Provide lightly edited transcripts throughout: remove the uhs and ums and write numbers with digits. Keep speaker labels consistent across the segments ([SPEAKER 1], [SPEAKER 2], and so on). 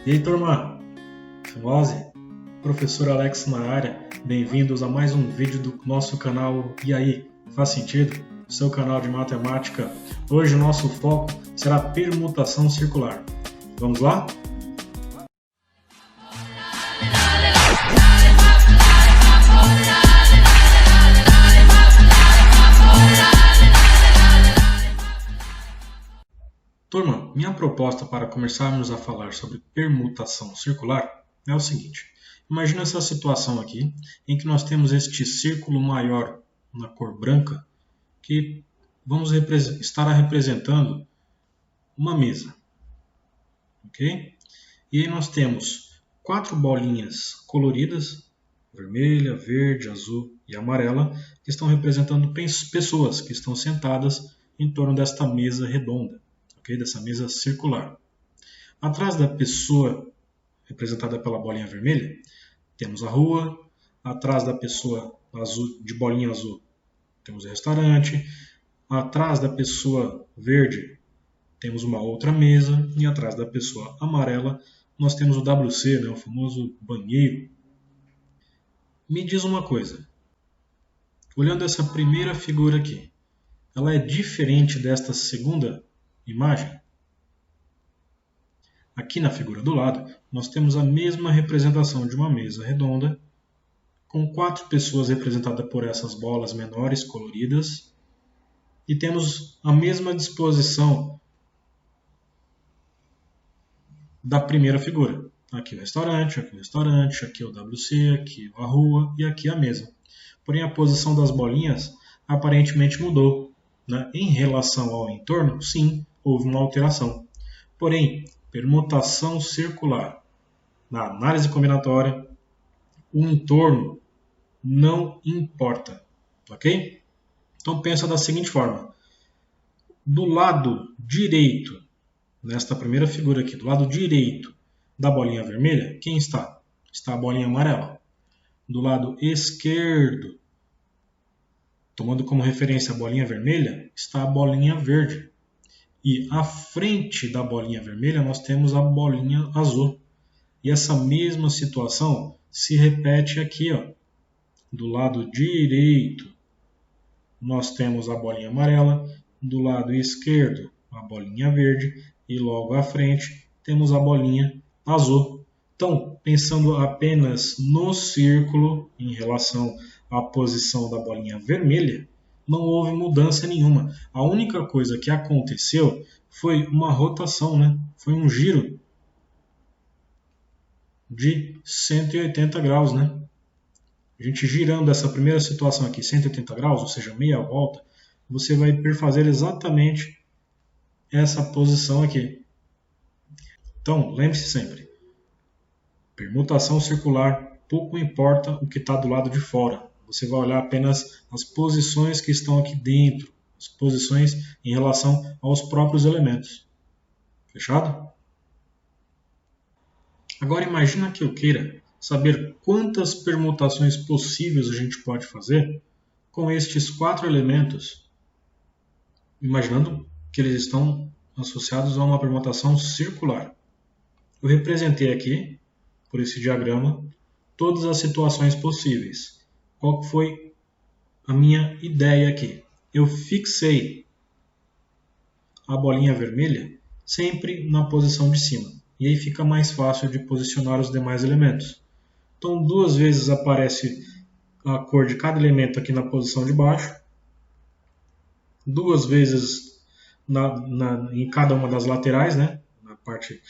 [SPEAKER 1] E aí, turma? Famose? Professor Alex na área. Bem-vindos a mais um vídeo do nosso canal E aí, faz sentido? Seu canal de matemática. Hoje o nosso foco será permutação circular. Vamos lá? Turma, minha proposta para começarmos a falar sobre permutação circular é o seguinte. Imagina essa situação aqui, em que nós temos este círculo maior na cor branca, que vamos estar representando uma mesa. Ok? E aí nós temos 4 bolinhas coloridas, vermelha, verde, azul e amarela, que estão representando pessoas que estão sentadas em torno desta mesa redonda. Dessa mesa circular. Atrás da pessoa representada pela bolinha vermelha, temos a rua. Atrás da pessoa azul, de bolinha azul, temos o restaurante. Atrás da pessoa verde, temos uma outra mesa. E atrás da pessoa amarela, nós temos o WC, o famoso banheiro. Me diz uma coisa. Olhando essa primeira figura aqui, ela é diferente desta segunda imagem? Aqui na figura do lado, nós temos a mesma representação de uma mesa redonda, com 4 pessoas representadas por essas bolas menores coloridas, e temos a mesma disposição da primeira figura. Aqui o restaurante, aqui o WC, aqui a rua e aqui a mesa. Porém, a posição das bolinhas aparentemente mudou. Em relação ao entorno, sim, houve uma alteração. Porém, permutação circular. Na análise combinatória, o entorno não importa. Ok? Então pensa da seguinte forma. Do lado direito, nesta primeira figura aqui, do lado direito da bolinha vermelha, quem está? Está a bolinha amarela. Do lado esquerdo, tomando como referência a bolinha vermelha, está a bolinha verde. E à frente da bolinha vermelha nós temos a bolinha azul. E essa mesma situação se repete aqui. Do lado direito nós temos a bolinha amarela, do lado esquerdo a bolinha verde e logo à frente temos a bolinha azul. Então, pensando apenas no círculo em relação à posição da bolinha vermelha, não houve mudança nenhuma. A única coisa que aconteceu foi uma rotação, foi um giro de 180 graus. A gente girando essa primeira situação aqui 180 graus, ou seja, meia volta, você vai perfazer exatamente essa posição aqui. Então, lembre-se sempre, permutação circular, pouco importa o que está do lado de fora. Você vai olhar apenas as posições que estão aqui dentro, as posições em relação aos próprios elementos. Fechado? Agora imagina que eu queira saber quantas permutações possíveis a gente pode fazer com estes 4 elementos, imaginando que eles estão associados a uma permutação circular. Eu representei aqui, por esse diagrama, todas as situações possíveis. Qual foi a minha ideia aqui? Eu fixei a bolinha vermelha sempre na posição de cima. E aí fica mais fácil de posicionar os demais elementos. Então, 2 vezes aparece a cor de cada elemento aqui na posição de baixo. 2 vezes em cada uma das laterais, na parte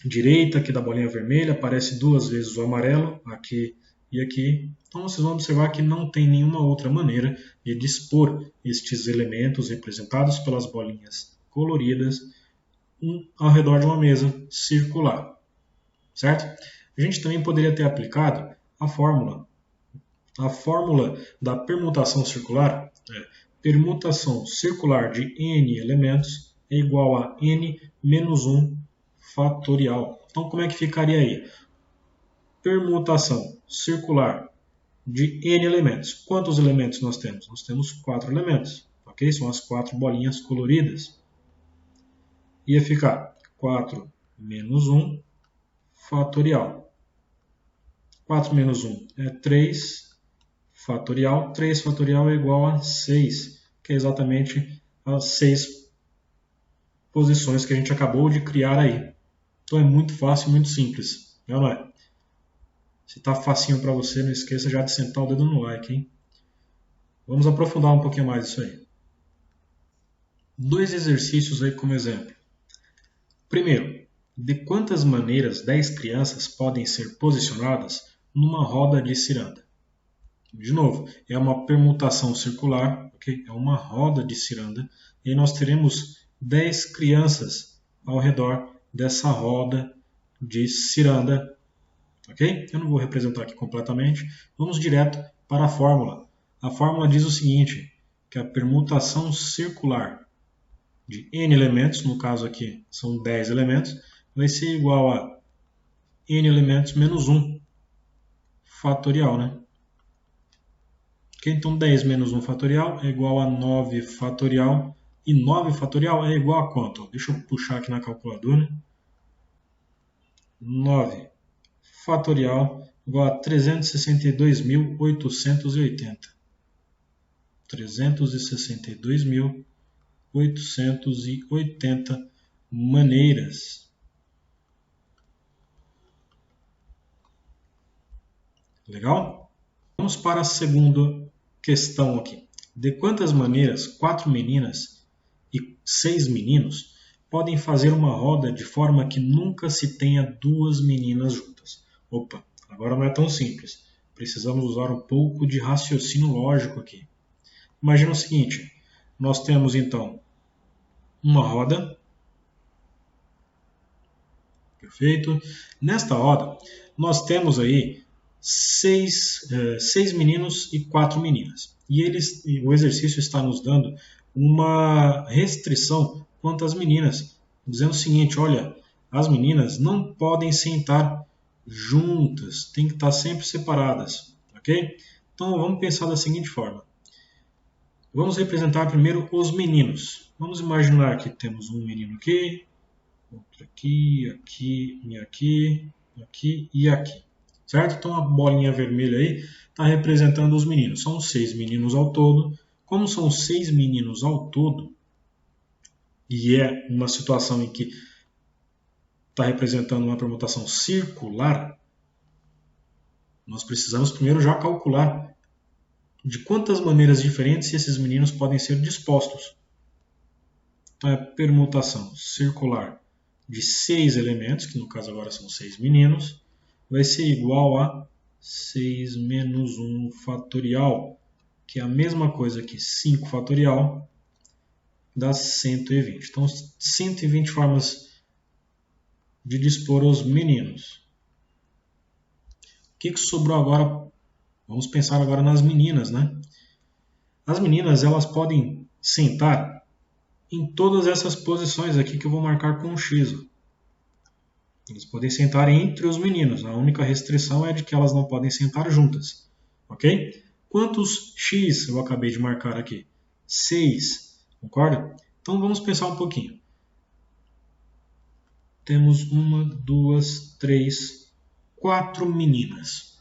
[SPEAKER 1] direita aqui da bolinha vermelha, aparece 2 vezes o amarelo, aqui e aqui. Então vocês vão observar que não tem nenhuma outra maneira de dispor estes elementos representados pelas bolinhas coloridas ao redor de uma mesa circular. Certo? A gente também poderia ter aplicado a fórmula. A fórmula da permutação circular é permutação circular de n elementos é igual a n menos 1 fatorial. Então como é que ficaria aí? Permutação circular de n elementos. Quantos elementos nós temos? Nós temos 4 elementos. Ok? São as 4 bolinhas coloridas. Ia ficar 4 menos 1 fatorial. 4 menos 1 é 3 fatorial. 3 fatorial é igual a 6, que é exatamente as 6 posições que a gente acabou de criar aí. Então é muito fácil e muito simples, não é? Se está facinho para você, não esqueça já de sentar o dedo no like, hein? Vamos aprofundar um pouquinho mais isso aí. 2 exercícios aí como exemplo. Primeiro, de quantas maneiras 10 crianças podem ser posicionadas numa roda de ciranda? De novo, é uma permutação circular, okay? É uma roda de ciranda, e aí nós teremos 10 crianças ao redor dessa roda de ciranda, ok? Eu não vou representar aqui completamente, vamos direto para a fórmula. A fórmula diz o seguinte, que a permutação circular de n elementos, no caso aqui são 10 elementos, vai ser igual a n elementos menos 1 fatorial, né? Okay? Então 10 menos 1 fatorial é igual a 9 fatorial, e 9 fatorial é igual a quanto? Deixa eu puxar aqui na calculadora. 9 fatorial igual a 362.880. 362.880 maneiras. Legal? Vamos para a segunda questão aqui. De quantas maneiras 4 meninas e 6 meninos podem fazer uma roda de forma que nunca se tenha 2 meninas juntas? Opa, agora não é tão simples. Precisamos usar um pouco de raciocínio lógico aqui. Imagina o seguinte, nós temos então uma roda. Perfeito. Nesta roda, nós temos aí 6 meninos e 4 meninas. E o exercício está nos dando uma restrição quanto às meninas, dizendo o seguinte, olha, as meninas não podem sentar juntas, tem que estar sempre separadas, ok? Então vamos pensar da seguinte forma. Vamos representar primeiro os meninos. Vamos imaginar que temos um menino aqui, outro aqui, aqui e aqui. Certo? Então a bolinha vermelha aí está representando os meninos. São 6 meninos ao todo. Como são 6 meninos ao todo, e é uma situação em que está representando uma permutação circular, nós precisamos primeiro já calcular de quantas maneiras diferentes esses meninos podem ser dispostos. Então é permutação circular de 6 elementos, que no caso agora são 6 meninos, vai ser igual a 6 menos 1 fatorial, que é a mesma coisa que 5 fatorial, dá 120. Então, 120 formas de dispor os meninos. O que sobrou agora? Vamos pensar agora nas meninas, né? As meninas, elas podem sentar em todas essas posições aqui que eu vou marcar com um X. Eles podem sentar entre os meninos. A única restrição é de que elas não podem sentar juntas. Ok? Quantos X eu acabei de marcar aqui? 6. Concorda? Então vamos pensar um pouquinho. Temos 1, 2, 3, 4 meninas.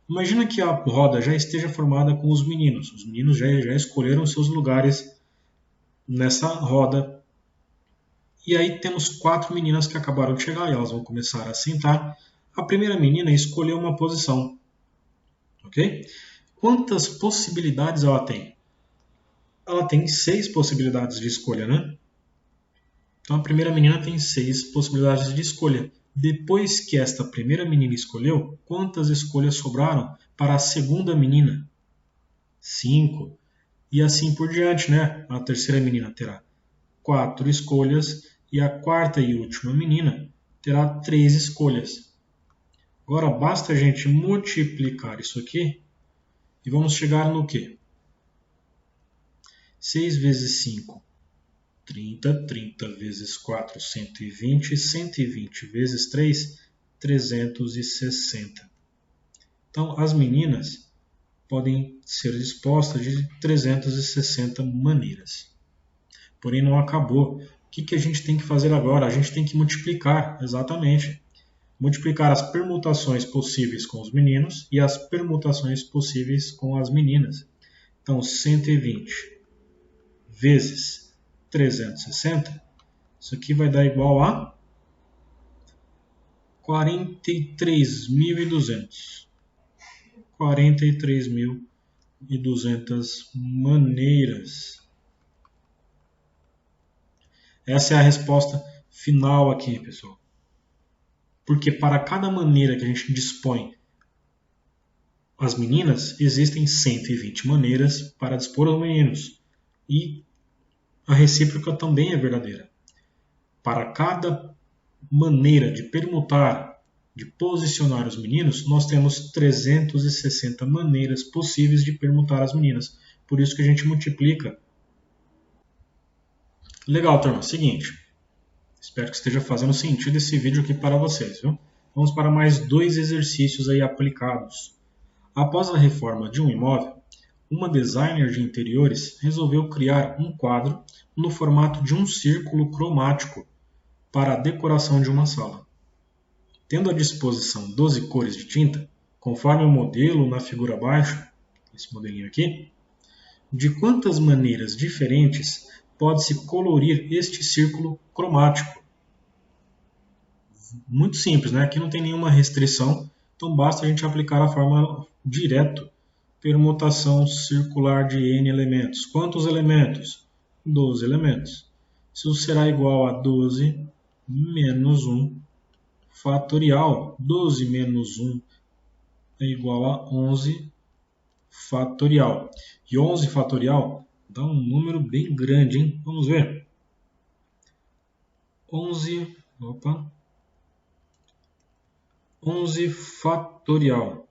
[SPEAKER 1] Imagina que a roda já esteja formada com os meninos. Os meninos já escolheram seus lugares nessa roda. E aí temos 4 meninas que acabaram de chegar e elas vão começar a sentar. A primeira menina escolheu uma posição. Ok? Quantas possibilidades ela tem? Ela tem 6 possibilidades de escolha, né? Então a primeira menina tem 6 possibilidades de escolha. Depois que esta primeira menina escolheu, quantas escolhas sobraram para a segunda menina? 5. E assim por diante, né? A terceira menina terá 4 escolhas e a quarta e última menina terá 3 escolhas. Agora basta a gente multiplicar isso aqui e vamos chegar no quê? 6 vezes 5, 30. 30 vezes 4, 120. 120 vezes 3, 360. Então as meninas podem ser dispostas de 360 maneiras. Porém não acabou. O que a gente tem que fazer agora? A gente tem que multiplicar, exatamente. multiplicar as permutações possíveis com os meninos e as permutações possíveis com as meninas. Então, 120 vezes 360, isso aqui vai dar igual a 43.200. 43.200 maneiras. Essa é a resposta final aqui, pessoal. Porque para cada maneira que a gente dispõe as meninas, existem 120 maneiras para dispor os meninos. E a recíproca também é verdadeira. Para cada maneira de permutar, de posicionar os meninos, nós temos 360 maneiras possíveis de permutar as meninas. Por isso que a gente multiplica. Legal, turma. Seguinte. Espero que esteja fazendo sentido esse vídeo aqui para vocês, viu? Vamos para mais 2 exercícios aí aplicados. Após a reforma de um imóvel, uma designer de interiores resolveu criar um quadro no formato de um círculo cromático para a decoração de uma sala. Tendo à disposição 12 cores de tinta, conforme o modelo na figura abaixo, esse modelinho aqui, de quantas maneiras diferentes pode-se colorir este círculo cromático? Muito simples, né? Aqui não tem nenhuma restrição, então basta a gente aplicar a fórmula direto. Permutação circular de n elementos. Quantos elementos? 12 elementos. Isso será igual a 12 menos 1 fatorial. 12 menos 1 é igual a 11 fatorial. E 11 fatorial dá um número bem grande, hein? Vamos ver. 11 fatorial.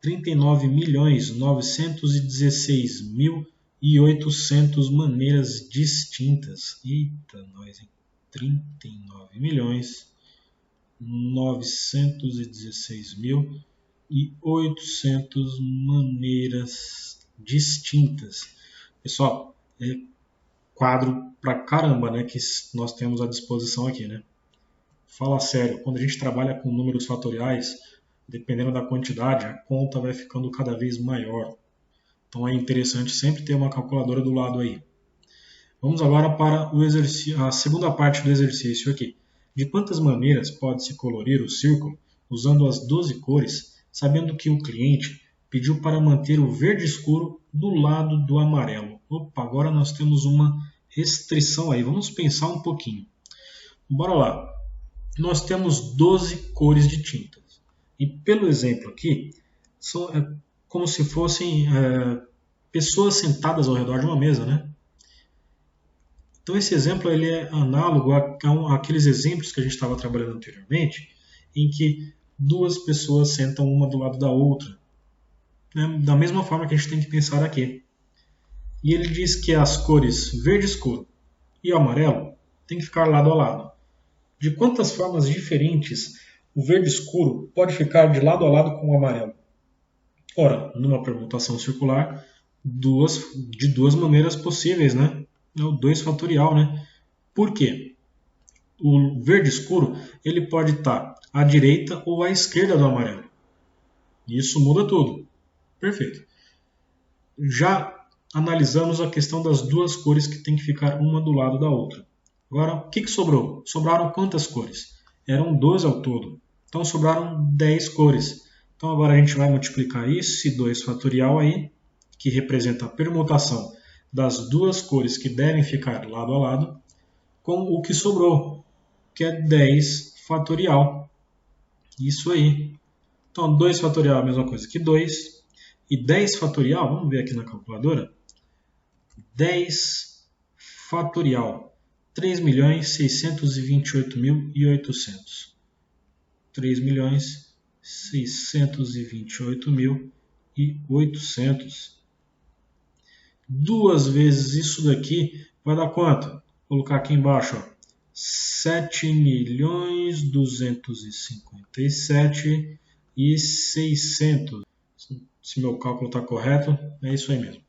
[SPEAKER 1] 39.916.800 maneiras distintas. Eita, nós, hein? 39.916.800 maneiras distintas. Pessoal, é quadro pra caramba, né, que nós temos à disposição aqui, né? Fala sério, quando a gente trabalha com números fatoriais, dependendo da quantidade, a conta vai ficando cada vez maior. Então é interessante sempre ter uma calculadora do lado aí. Vamos agora para o exercício, a segunda parte do exercício aqui. De quantas maneiras pode-se colorir o círculo usando as 12 cores, sabendo que o cliente pediu para manter o verde escuro do lado do amarelo? Opa, agora nós temos uma restrição aí. Vamos pensar um pouquinho. Bora lá. Nós temos 12 cores de tintas. E pelo exemplo aqui, são como se fossem pessoas sentadas ao redor de uma mesa, né? Então esse exemplo ele é análogo àqueles exemplos que a gente estava trabalhando anteriormente, em que duas pessoas sentam uma do lado da outra, né? Da mesma forma que a gente tem que pensar aqui. E ele diz que as cores verde escuro e amarelo têm que ficar lado a lado. De quantas formas diferentes o verde escuro pode ficar de lado a lado com o amarelo? Ora, numa permutação circular, de duas maneiras possíveis, né? É o 2 fatorial, né? Por quê? O verde escuro ele pode estar à direita ou à esquerda do amarelo. Isso muda tudo. Perfeito. Já analisamos a questão das duas cores que tem que ficar uma do lado da outra. Agora, o que sobrou? Sobraram quantas cores? Eram 12 ao todo. Então, sobraram 10 cores. Então, agora a gente vai multiplicar esse 2 fatorial aí, que representa a permutação das duas cores que devem ficar lado a lado, com o que sobrou, que é 10 fatorial. Isso aí. Então, 2 fatorial é a mesma coisa que 2. E 10 fatorial, vamos ver aqui na calculadora. 10 fatorial. 3.628.800. 3.628.800. 2 vezes isso daqui vai dar quanto? Vou colocar aqui embaixo, ó. 7.257.600. Se meu cálculo está correto, é isso aí mesmo.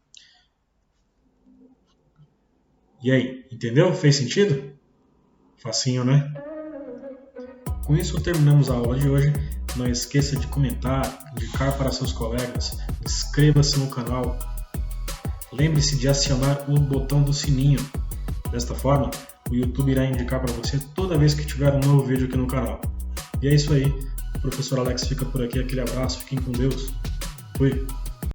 [SPEAKER 1] E aí, entendeu? Fez sentido? Facinho, né? Com isso terminamos a aula de hoje. Não esqueça de comentar, indicar para seus colegas, inscreva-se no canal. Lembre-se de acionar o botão do sininho. Desta forma, o YouTube irá indicar para você toda vez que tiver um novo vídeo aqui no canal. E é isso aí. O professor Alex fica por aqui. Aquele abraço. Fiquem com Deus. Fui.